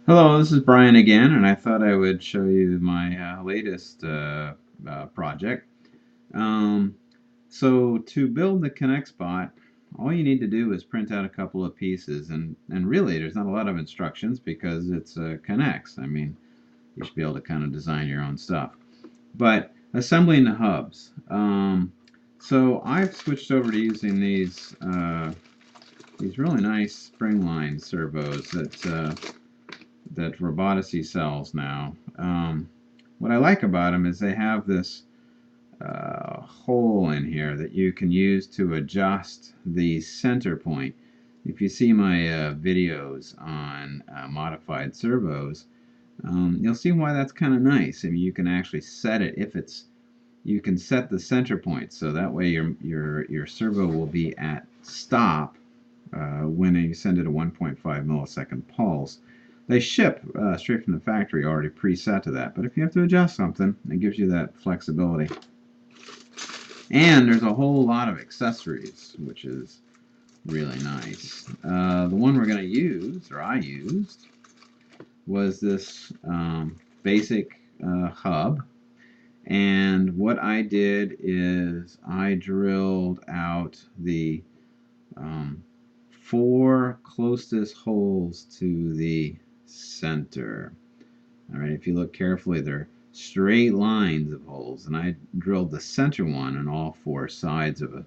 Hello, this is Brian again, and I thought I would show you my latest project. Um, so to build the KnexBot, all you need to do is print out a couple of pieces, and really there's not a lot of instructions because it's Knex. I mean, you should be able to kind of design your own stuff. But assembling the hubs. So I've switched over to using these really nice spring-line servos that Robotacy sells now. What I like about them is they have this hole in here that you can use to adjust the center point. If you see my videos on modified servos, you'll see why that's kind of nice. I mean, you can actually set it you can set the center point, so that way your servo will be at stop when you send it a 1.5 millisecond pulse. They ship straight from the factory already preset to that, but if you have to adjust something, it gives you that flexibility. And there's a whole lot of accessories, which is really nice. The one we're going to use, or I used, was this basic hub. And what I did is I drilled out the 4 closest holes to the center. All right, if you look carefully, they're straight lines of holes, and I drilled the center one on all four sides of a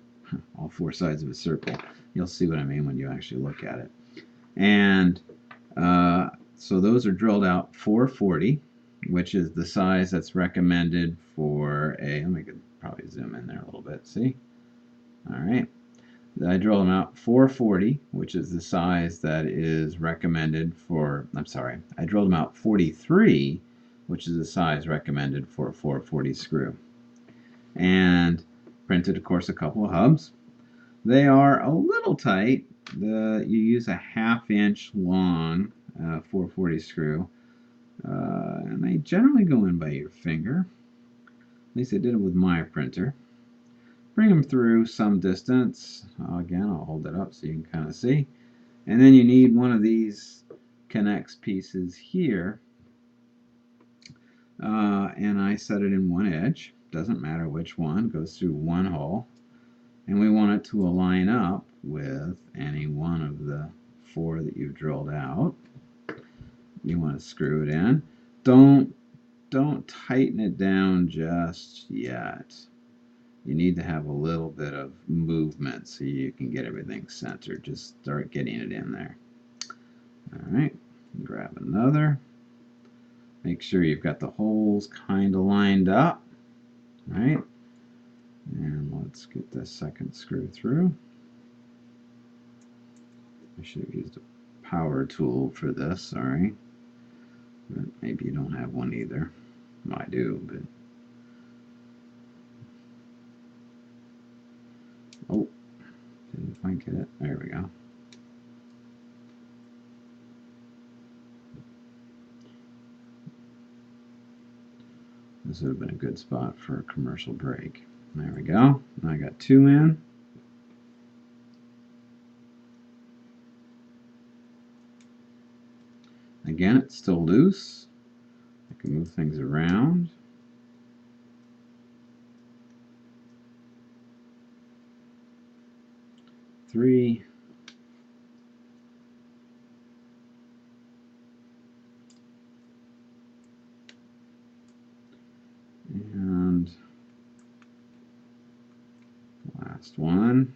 circle. You'll see what I mean when you actually look at it. And so those are drilled out 440, which is the size that's recommended for a. Let me probably zoom in there a little bit. See? All right. I drilled them out 440, which is the size that is recommended for, I'm sorry, I drilled them out 43, which is the size recommended for a 440 screw. And printed, of course, a couple of hubs. They are a little tight. You use a 1/2 inch long 440 screw, and they generally go in by your finger. At least I did it with my printer. Bring them through some distance. Again, I'll hold it up so you can kind of see. And then you need one of these Knex pieces here. And I set it in one edge. Doesn't matter which one. Goes through one hole. And we want it to align up with any one of the 4 that you've drilled out. You want to screw it in. Don't tighten it down just yet. You need to have a little bit of movement so you can get everything centered. Just start getting it in there. All right, grab another. Make sure you've got the holes kind of lined up. All right, and let's get the second screw through. I should have used a power tool for this, sorry. But maybe you don't have one either. Well, I do, but oh, didn't quite get it. There we go. This would have been a good spot for a commercial break. There we go. Now I got 2 in. Again, it's still loose. I can move things around. Three. And last one.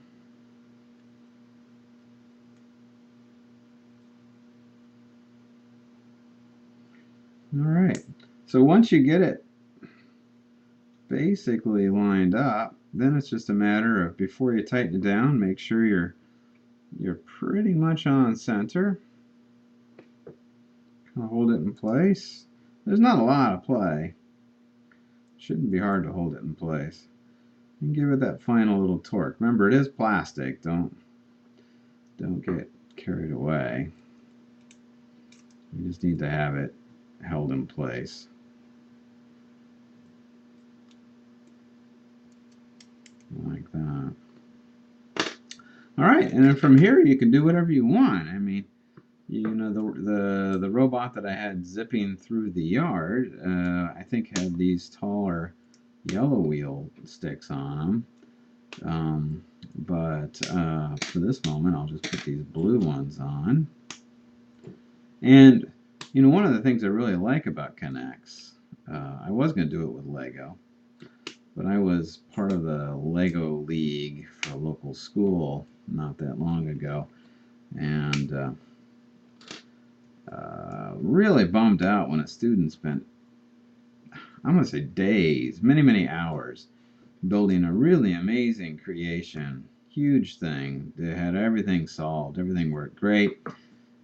All right. So once you get it basically lined up, then it's just a matter of, before you tighten it down, make sure you're pretty much on center. Kind of hold it in place. There's not a lot of play. Shouldn't be hard to hold it in place. And give it that final little torque. Remember, it is plastic. Don't get carried away. You just need to have it held in place. Like that. All right, and then from here you can do whatever you want. I mean, the robot that I had zipping through the yard, I think had these taller yellow wheel sticks on them. But for this moment, I'll just put these blue ones on. And one of the things I really like about Knex, I was going to do it with Lego, but I was part of the Lego League for a local school not that long ago, and really bummed out when a student spent, I'm going to say days, many hours, building a really amazing creation, huge thing. They had everything solved, everything worked great,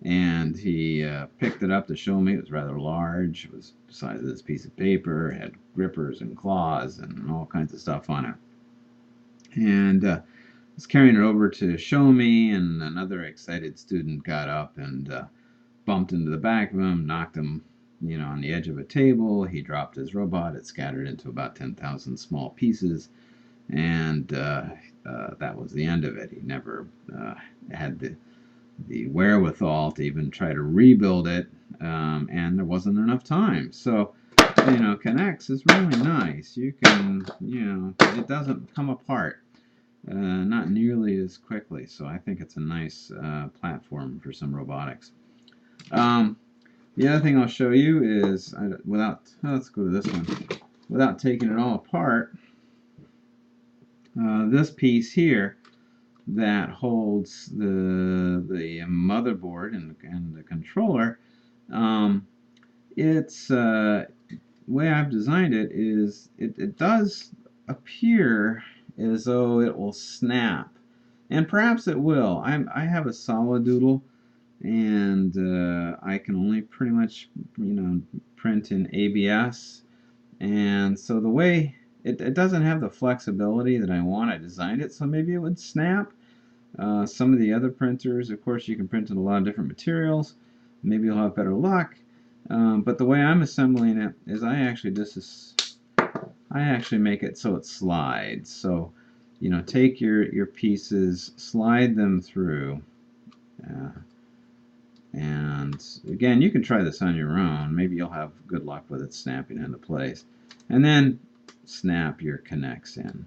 and he picked it up to show me. It was rather large. It was the size of this piece of paper. It had grippers and claws and all kinds of stuff on it. And was carrying it over to show me, and another excited student got up and bumped into the back of him, knocked him, on the edge of a table. He dropped his robot. It scattered into about 10,000 small pieces, and that was the end of it. He never had the wherewithal to even try to rebuild it, and there wasn't enough time. So, Knex is really nice. You can, it doesn't come apart, not nearly as quickly. So I think it's a nice platform for some robotics. The other thing I'll show you is, let's go to this one. Without taking it all apart, this piece here that holds the motherboard and the controller, it's way I've designed it is it does appear as though it will snap, and perhaps it will. I have a solid doodle, and I can only pretty much print in ABS, and so the way it doesn't have the flexibility that I want. I designed it so maybe it would snap. Some of the other printers, of course, you can print in a lot of different materials. Maybe you'll have better luck. But the way I'm assembling it is I actually make it so it slides. So, take your pieces, slide them through. And again, you can try this on your own. Maybe you'll have good luck with it snapping into place. And then snap your Knex in.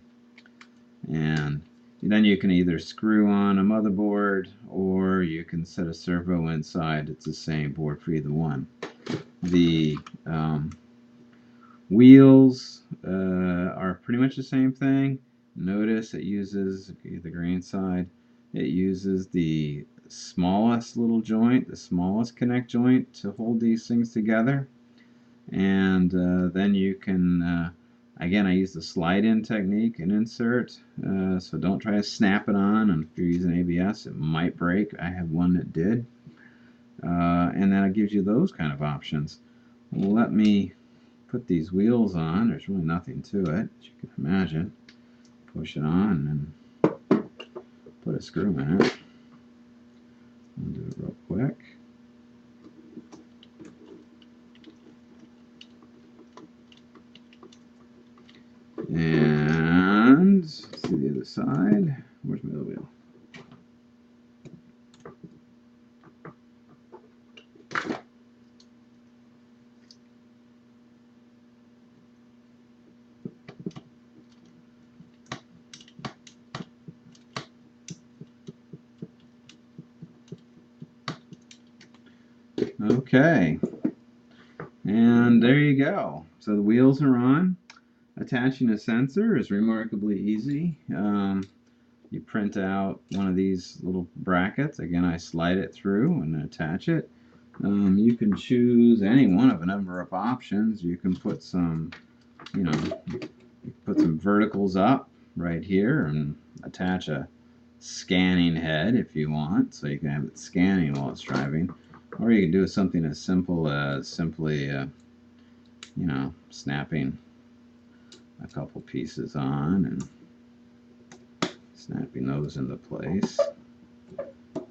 And then you can either screw on a motherboard, or you can set a servo inside. It's the same board for either one. The wheels are pretty much the same thing. Notice it uses the green side. It uses the smallest little joint, the smallest connect joint to hold these things together. And then you can, again, I use the slide-in technique and insert. So don't try to snap it on. And if you're using ABS, it might break. I have one that did. And then it gives you those kind of options. Well, let me put these wheels on. There's really nothing to it, as you can imagine. Push it on and put a screw in it. I'll do it real quick. And let's see the other side. Where's my other wheel? Okay, and there you go. So the wheels are on. Attaching a sensor is remarkably easy. You print out one of these little brackets. Again, I slide it through and attach it. You can choose any one of a number of options. You can put some, put some verticals up right here and attach a scanning head if you want, so you can have it scanning while it's driving. Or you can do something as simple as simply, snapping a couple pieces on and snapping those into place.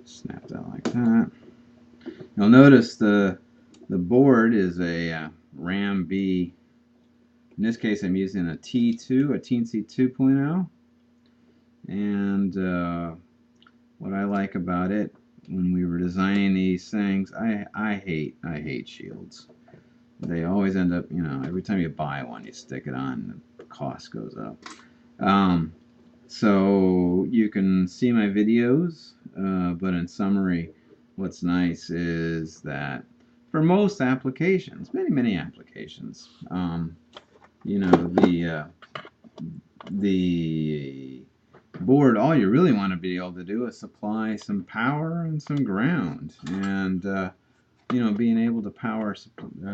Snap that like that. You'll notice the board is a Ram B. In this case, I'm using a T2, a Teensy 2.0. And what I like about it, when we were designing these things. I hate shields. They always end up, every time you buy one, you stick it on, the cost goes up. So you can see my videos, but in summary, what's nice is that for most applications, many applications, the board, all you really want to be able to do is supply some power and some ground. And being able to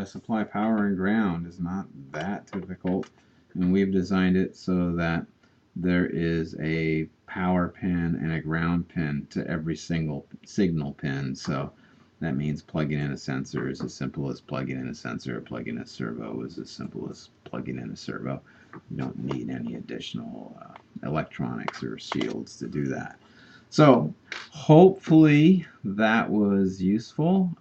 supply power and ground is not that difficult. And we've designed it so that there is a power pin and a ground pin to every single signal pin. So that means plugging in a sensor is as simple as plugging in a sensor. Plugging in a servo is as simple as plugging in a servo. You don't need any additional electronics or shields to do that. So hopefully that was useful.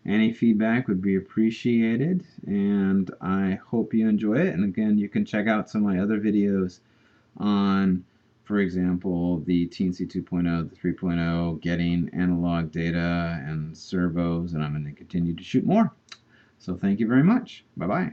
Any feedback would be appreciated, and I hope you enjoy it. And again, you can check out some of my other videos on, for example, the TNC 2.0, the 3.0, getting analog data and servos, and I'm going to continue to shoot more. So thank you very much. Bye-bye.